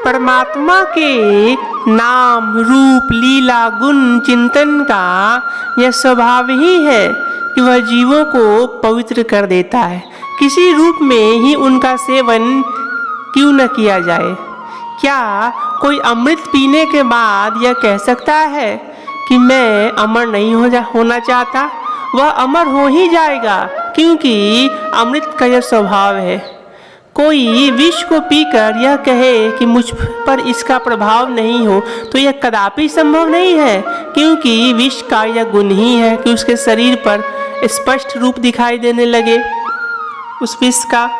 परमात्मा के नाम रूप लीला गुण चिंतन का यह स्वभाव ही है कि वह जीवों को पवित्र कर देता है। किसी रूप में ही उनका सेवन क्यों न किया जाए। क्या कोई अमृत पीने के बाद यह कह सकता है कि मैं अमर नहीं होना चाहता? वह अमर हो ही जाएगा, क्योंकि अमृत का यह स्वभाव है। कोई विष को पीकर यह कहे कि मुझ पर इसका प्रभाव नहीं हो, तो यह कदापि संभव नहीं है, क्योंकि विष का यह गुण ही है कि उसके शरीर पर स्पष्ट रूप दिखाई देने लगे उस विष का।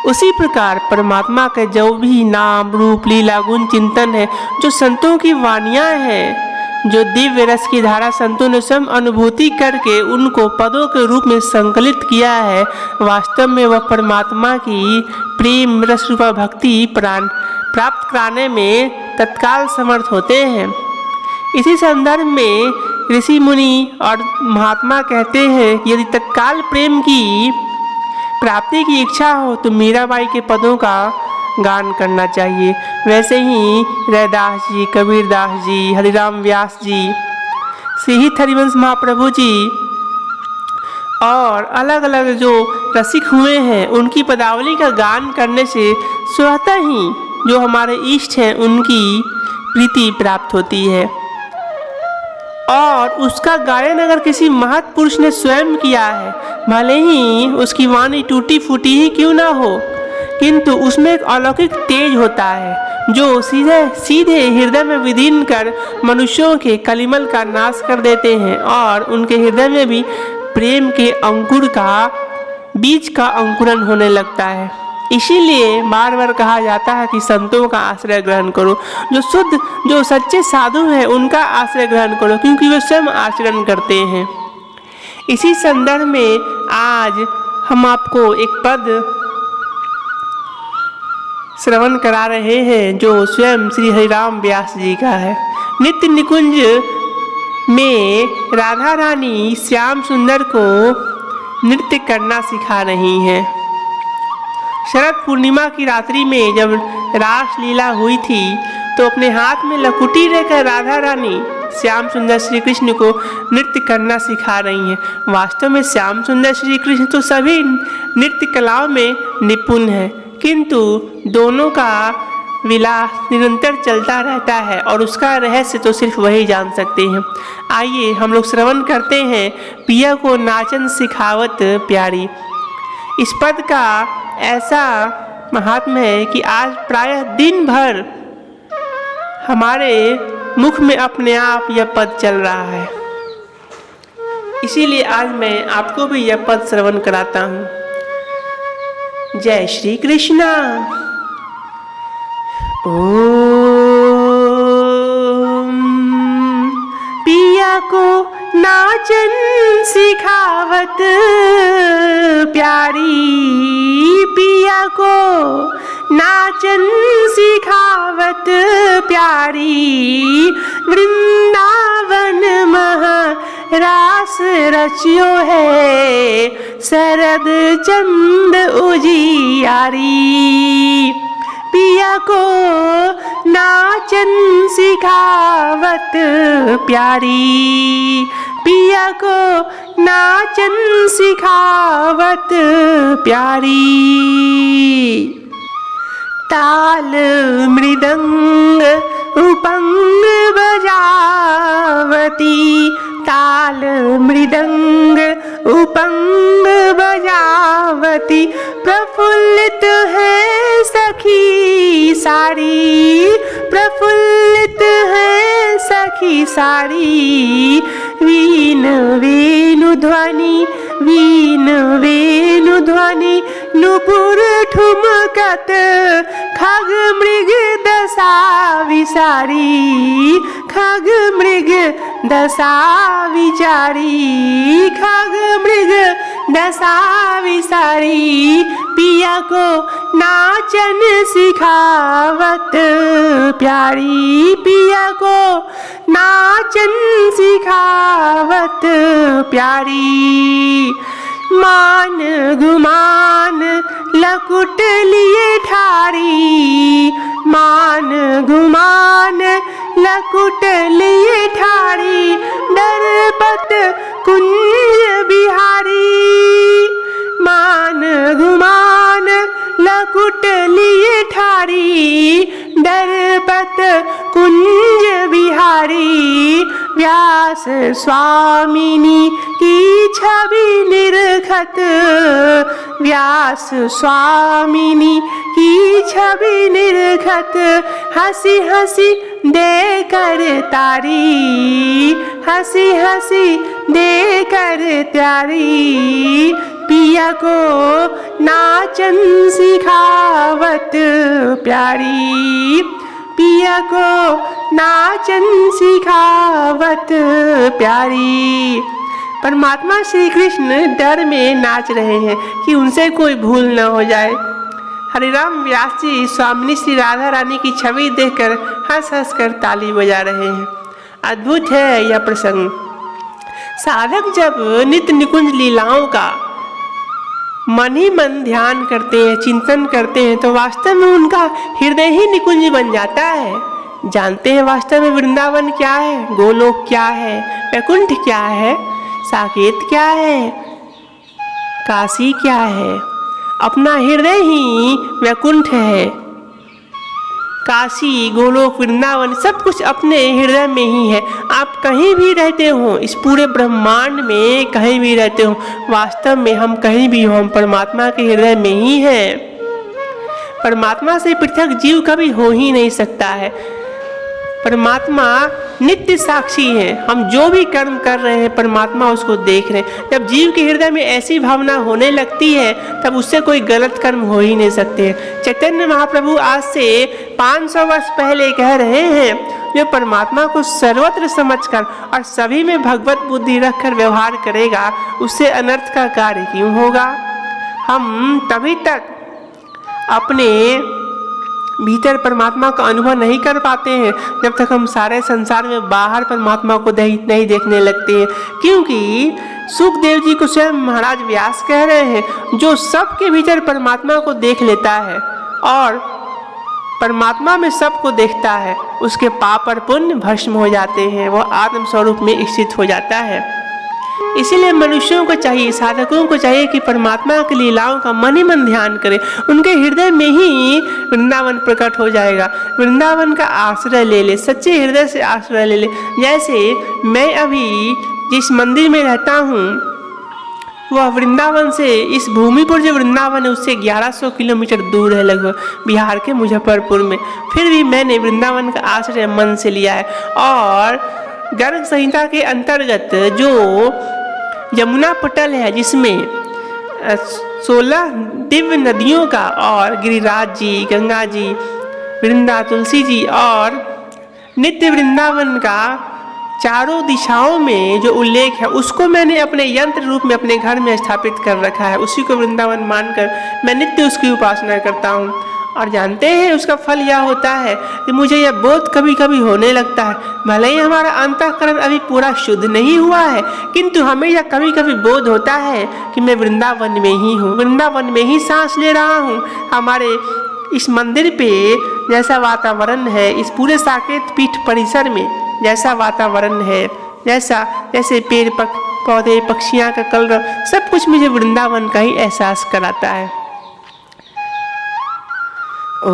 उसी प्रकार परमात्मा के जो भी नाम रूप लीला गुण चिंतन है, जो संतों की वाणियाँ हैं, जो दिव्य रस की धारा संतों ने स्वयं अनुभूति करके उनको पदों के रूप में संकलित किया है, वास्तव में वह परमात्मा की प्रेम रस रूपा भक्ति प्राप्त कराने में तत्काल समर्थ होते हैं। इसी संदर्भ में ऋषि मुनि और महात्मा कहते हैं कि यदि तत्काल प्रेम की प्राप्ति की इच्छा हो तो मीराबाई के पदों का गान करना चाहिए। वैसे ही रैदास जी, कबीरदास जी, हरिराम व्यास जी, श्री हरिवंश महाप्रभु जी और अलग अलग जो रसिक हुए हैं, उनकी पदावली का गान करने से स्वतः ही जो हमारे इष्ट हैं उनकी प्रीति प्राप्त होती है। और उसका गायन अगर किसी महत् पुरुष ने स्वयं किया है, भले ही उसकी वाणी टूटी फूटी ही क्यों ना हो, किंतु उसमें एक अलौकिक तेज होता है जो सीधे हृदय में विलीन कर मनुष्यों के कलिमल का नाश कर देते हैं और उनके हृदय में भी प्रेम के अंकुर का बीज का अंकुरन होने लगता है। इसीलिए बार बार कहा जाता है कि संतों का आश्रय ग्रहण करो, जो सच्चे साधु हैं उनका आश्रय ग्रहण करो, क्योंकि वे स्वयं आचरण करते हैं। इसी संदर्भ में आज हम आपको एक पद श्रवण करा रहे हैं जो स्वयं श्री हरिराम व्यास जी का है। नित्य निकुंज में राधा रानी श्याम सुंदर को नृत्य करना सिखा रही हैं। शरद पूर्णिमा की रात्रि में जब रास लीला हुई थी तो अपने हाथ में लकुटी लेकर राधा रानी श्याम सुंदर श्री कृष्ण को नृत्य करना सिखा रही हैं। वास्तव में श्याम सुंदर श्री कृष्ण तो सभी नृत्य कलाओं में निपुण हैं, किंतु दोनों का विलास निरंतर चलता रहता है और उसका रहस्य तो सिर्फ वही जान सकते हैं। आइए हम लोग श्रवण करते हैं पिया को नाचन सिखावत प्यारी। इस पद का ऐसा महात्म्य है कि आज प्रायः दिन भर हमारे मुख में अपने आप यह पद चल रहा है, इसीलिए आज मैं आपको भी यह पद श्रवण कराता हूँ। जय श्री कृष्णा। ओम पिया को नाचन सिखावत प्यारी, पिया को नाचन सिखावत प्यारी, वृंदावन रास रचियो है शरद चंद उजियारी। पिया को नाचन सिखावत प्यारी, पिया को नाचन सिखावत प्यारी। ताल मृदंग उपंग बजावती, ताल मृदंग उपंग बजावती, प्रफुल्लित है सखी सारी, प्रफुल्लित है सखी सारी। वीण वेणु ध्वनि, वीण वेणु ध्वनि, नुपुर ठुमकत खग मृग दशा विसारी, खग मृग दशा विचारी, खग मृग दशा विसारी। पिया को नाचन सिखावत प्यारी, पिया को नाचन सिखावत प्यारी। मान गुमान लकुट लिए ठारी, मान लकुट लिए ठाड़ी दरपत कुंज बिहारी। मान गुमान लकुट लिए ठाड़ी दरपत कुंज बिहारी। व्यास स्वामिनी की छवि निरखत, व्यास स्वामिनी की छवि निरखत, हंसी हंसी देकर तारी, हंसी हंसी देकर तारी। पिया को नाचन सिखावत प्यारी, पिया को नाचन सिखावत प्यारी। परमात्मा श्री कृष्ण डर में नाच रहे हैं कि उनसे कोई भूल न हो जाए। हरिराम व्यास जी स्वामिनी श्री राधा रानी की छवि देखकर हंस हंस कर ताली बजा रहे हैं। अद्भुत है यह प्रसंग। साधक जब नित्य निकुंज लीलाओं का मन ही मन ध्यान करते हैं, चिंतन करते हैं, तो वास्तव में उनका हृदय ही निकुंज बन जाता है। जानते हैं वास्तव में वृंदावन क्या है, गोलोक क्या है, वैकुंठ क्या है, साकेत क्या है, काशी क्या है। अपना हृदय ही वैकुंठ है। काशी, गोलोक, वृंदावन सब कुछ अपने हृदय में ही है। आप कहीं भी रहते हो, इस पूरे ब्रह्मांड में कहीं भी रहते हो, वास्तव में हम कहीं भी हो, हम परमात्मा के हृदय में ही हैं। परमात्मा से पृथक जीव कभी हो ही नहीं सकता है। परमात्मा नित्य साक्षी है। हम जो भी कर्म कर रहे हैं परमात्मा उसको देख रहे हैं। जब जीव के हृदय में ऐसी भावना होने लगती है तब उससे कोई गलत कर्म हो ही नहीं सकते। चैतन्य महाप्रभु आज से 500 वर्ष पहले कह रहे हैं, जो परमात्मा को सर्वत्र समझकर और सभी में भगवत बुद्धि रखकर व्यवहार करेगा उससे अनर्थ का कार्य क्यों होगा। हम तभी तक अपने भीतर परमात्मा का अनुभव नहीं कर पाते हैं जब तक हम सारे संसार में बाहर परमात्मा को नहीं देखने लगते हैं। क्योंकि सुखदेव जी को स्वयं महाराज व्यास कह रहे हैं, जो सबके भीतर परमात्मा को देख लेता है और परमात्मा में सबको देखता है, उसके पाप और पुण्य भस्म हो जाते हैं, वह आत्म स्वरूप में स्थित हो जाता है। इसीलिए मनुष्यों को चाहिए, साधकों को चाहिए कि परमात्मा की लीलाओं का मन ही मन ध्यान करें। उनके हृदय में ही वृंदावन प्रकट हो जाएगा। वृंदावन का आश्रय ले ले, सच्चे हृदय से आश्रय ले ले। जैसे मैं अभी जिस मंदिर में रहता हूँ वह वृंदावन से, इस भूमि पर जो वृंदावन है उससे 1100 किलोमीटर दूर है, लगभग बिहार के मुजफ्फरपुर में। फिर भी मैंने वृंदावन का आश्रय मन से लिया है। और गर्ग संहिता के अंतर्गत जो यमुना पटल है जिसमें 16 दिव्य नदियों का और गिरिराज जी, गंगा जी, वृंदा तुलसी जी और नित्य वृंदावन का चारों दिशाओं में जो उल्लेख है उसको मैंने अपने यंत्र रूप में अपने घर में स्थापित कर रखा है। उसी को वृंदावन मानकर मैं नित्य उसकी उपासना करता हूँ। और जानते हैं उसका फल यह होता है कि मुझे यह बोध कभी कभी होने लगता है, भले ही हमारा अंतःकरण अभी पूरा शुद्ध नहीं हुआ है, किंतु हमें यह कभी कभी बोध होता है कि मैं वृंदावन में ही हूँ, वृंदावन में ही सांस ले रहा हूँ। हमारे इस मंदिर पे जैसा वातावरण है, इस पूरे साकेत पीठ परिसर में जैसा वातावरण है, जैसे पेड़ पौधे, पक्षियाँ का कलरव, सब कुछ मुझे वृंदावन का ही एहसास कराता है। ओ